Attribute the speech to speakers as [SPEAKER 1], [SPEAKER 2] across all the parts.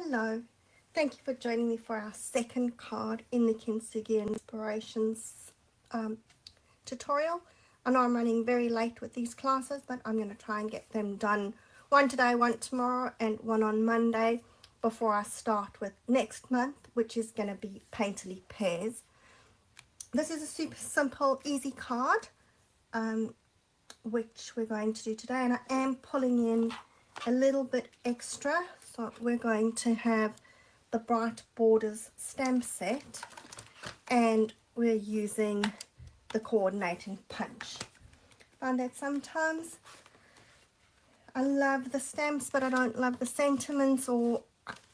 [SPEAKER 1] Hello, thank you for joining me for our second card in the Kintsugi Inspirations tutorial. I know I'm running very late with these classes, but I'm going to try and get them done, one today, one tomorrow, and one on Monday before I start with next month, which is going to be Painterly Pairs. This is a super simple, easy card, which we're going to do today, and I am pulling in a little bit extra. So we're going to have the Bright Borders stamp set, and we're using the coordinating punch. I find that sometimes I love the stamps but I don't love the sentiments, or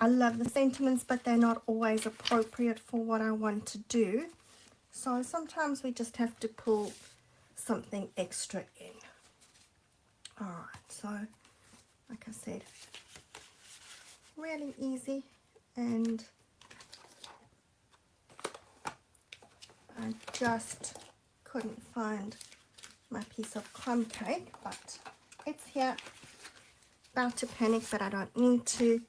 [SPEAKER 1] I love the sentiments but they're not always appropriate for what I want to do. So sometimes we just have to pull something extra in. Alright, so like I said, really easy, and I just couldn't find my piece of crumb cake, but it's here. About to panic, but I don't need to.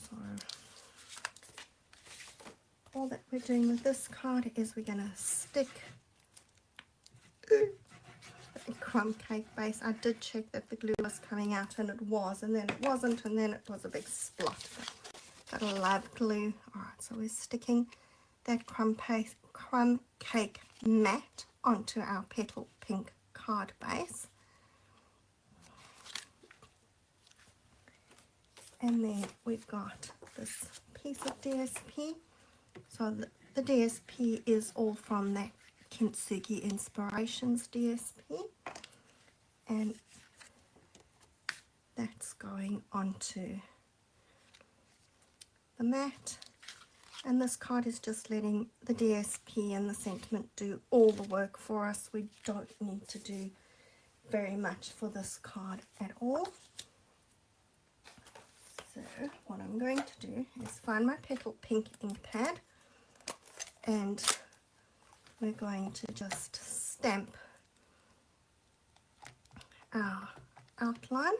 [SPEAKER 1] So all that we're doing with this card is we're going to stick the crumb cake base. I did check that the glue was coming out, and it was, and then it wasn't, and then it was a big splot. But I love glue. Alright, so we're sticking that crumb cake mat onto our petal pink card base. And then we've got this piece of DSP. So the DSP is all from that Kintsugi Inspirations DSP. And that's going onto the mat. And this card is just letting the DSP and the sentiment do all the work for us. We don't need to do very much for this card at all. So what I'm going to do is find my petal pink ink pad, and we're going to just stamp our outline.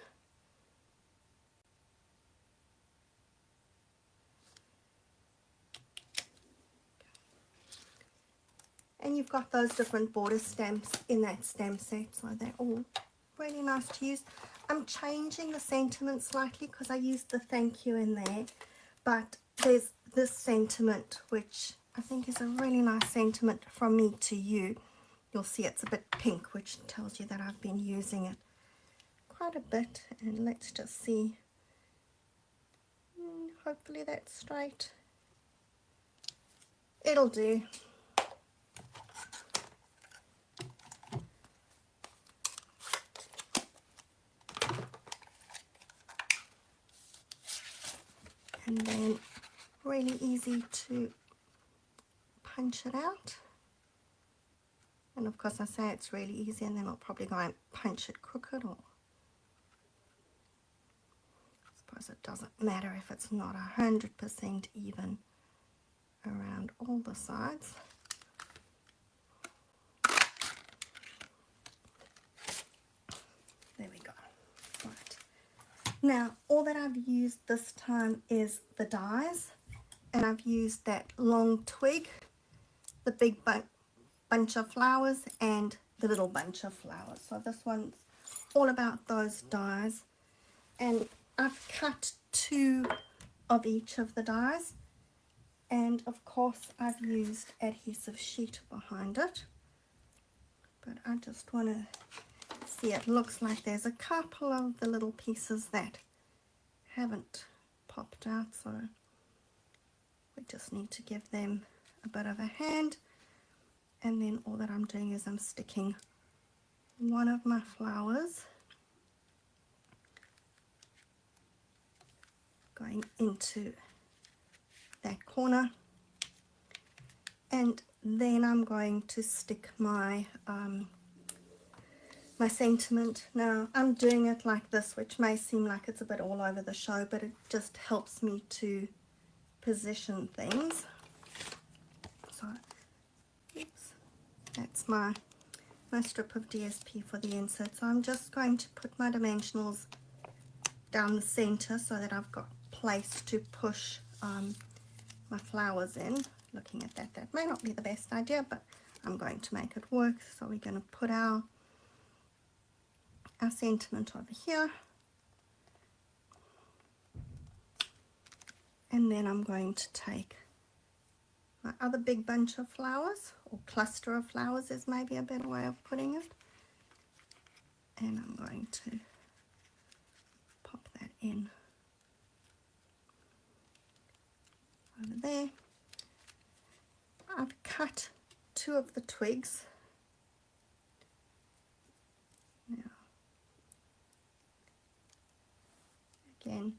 [SPEAKER 1] And you've got those different border stamps in that stamp set, so they're all really nice to use. I'm changing the sentiment slightly because I used the thank you in there, but there's this sentiment which I think is a really nice sentiment from me to you. You'll see it's a bit pink, which tells you that I've been using it quite a bit. And let's just see, hopefully that's straight. It'll do. And then really easy to punch it out. And of course I say it's really easy, and then I'll probably go and punch it crooked, or I suppose it doesn't matter if it's not 100% even around all the sides. There we go. Right. Now all that I've used this time is the dies, and I've used that long twig, the big bunch of flowers, and the little bunch of flowers. So this one's all about those dies, and I've cut 2 of each of the dies, and of course I've used adhesive sheet behind it, but I just want to see, it looks like there's a couple of the little pieces that haven't popped out, so we just need to give them a bit of a hand. And then all that I'm doing is I'm sticking one of my flowers going into that corner, and then I'm going to stick my my sentiment. Now I'm doing it like this, which may seem like it's a bit all over the show, but it just helps me to position things. So oops, that's my strip of DSP for the insert. So I'm just going to put my dimensionals down the center so that I've got place to push my flowers in. Looking at that, that may not be the best idea, but I'm going to make it work. So we're going to put our sentiment over here, and then I'm going to take my other big bunch of flowers, or cluster of flowers is maybe a better way of putting it, and I'm going to pop that in over there. I've cut 2 of the twigs. Now, again,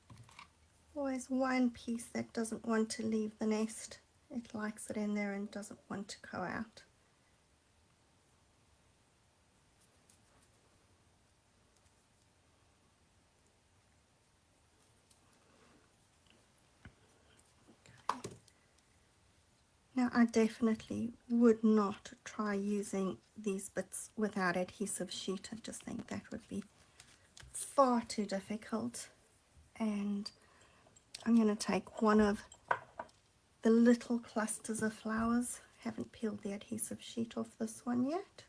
[SPEAKER 1] always one piece that doesn't want to leave the nest. It likes it in there and doesn't want to go out. Now I definitely would not try using these bits without adhesive sheet. I just think that would be far too difficult. And I'm going to take one of the little clusters of flowers. Haven't peeled the adhesive sheet off this one yet.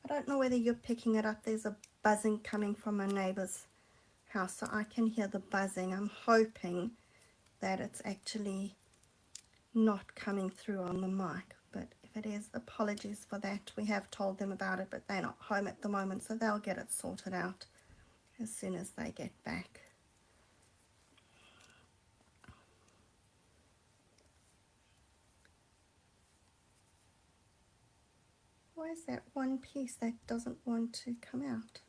[SPEAKER 1] I don't know whether you're picking it up. There's a buzzing coming from my neighbor's house, so I can hear the buzzing. I'm hoping that it's actually not coming through on the mic, but if it is, apologies for that. We have told them about it, but they're not home at the moment, so they'll get it sorted out as soon as they get back. Why is that one piece that doesn't want to come out?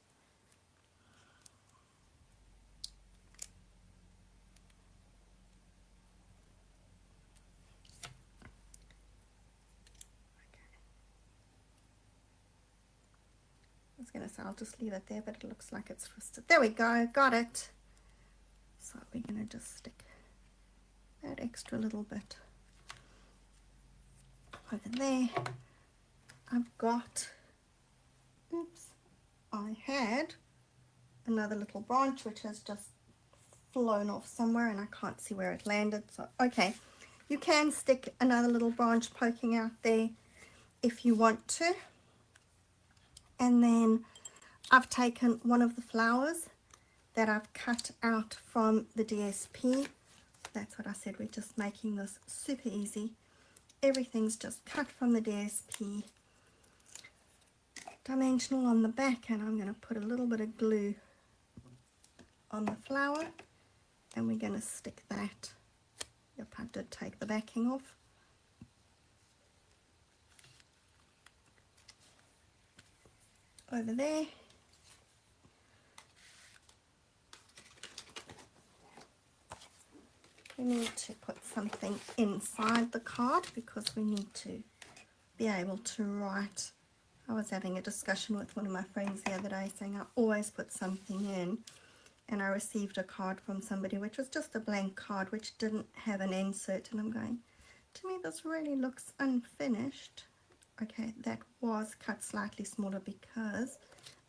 [SPEAKER 1] I was going to say I'll just leave it there, but it looks like it's twisted. There we go, got it. So we're going to just stick that extra little bit over there. I've got, oops, I had another little branch which has just flown off somewhere and I can't see where it landed. So, okay, you can stick another little branch poking out there if you want to. And then I've taken one of the flowers that I've cut out from the DSP. That's what I said, we're just making this super easy. Everything's just cut from the DSP, dimensional on the back, and I'm going to put a little bit of glue on the flower, and we're going to stick that. Yep, I did take the backing off. Over there. We need to put something inside the card because we need to be able to write. I was having a discussion with one of my friends the other day saying I always put something in, and I received a card from somebody which was just a blank card which didn't have an insert, and I'm going, to me this really looks unfinished. Okay, that was cut slightly smaller because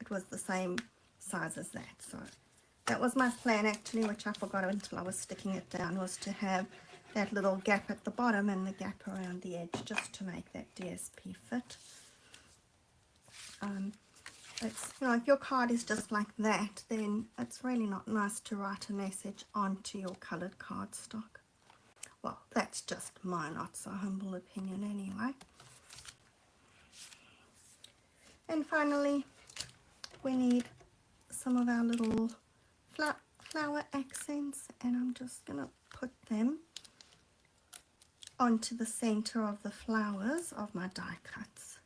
[SPEAKER 1] it was the same size as that. So that was my plan actually, which I forgot until I was sticking it down, was to have that little gap at the bottom and the gap around the edge just to make that DSP fit. It's, you know, if your card is just like that, then it's really not nice to write a message onto your coloured cardstock. Well, that's just my not so humble opinion anyway. And finally, we need some of our little flower accents, and I'm just going to put them onto the center of the flowers of my die cuts.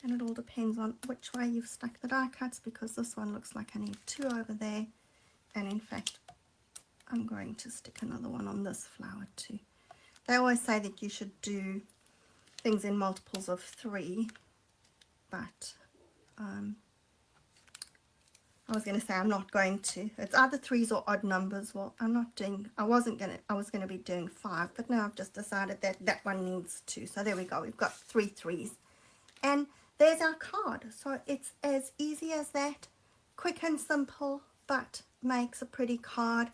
[SPEAKER 1] And it all depends on which way you've stuck the die cuts, because this one looks like I need 2 over there, and in fact I'm going to stick another one on this flower too. They always say that you should do things in multiples of 3, but I was going to say I'm not going to. It's either 3s or odd numbers. Well, I'm not doing, I was going to be doing 5, but now I've just decided that that one needs 2. So there we go. We've got 3 3s And there's our card. So it's as easy as that, quick and simple, but makes a pretty card.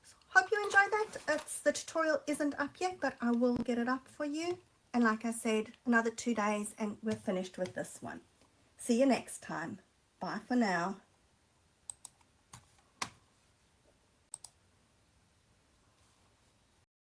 [SPEAKER 1] So hope you enjoyed that. The tutorial isn't up yet, but I will get it up for you. And like I said, another 2 days and we're finished with this one. See you next time. Bye for now.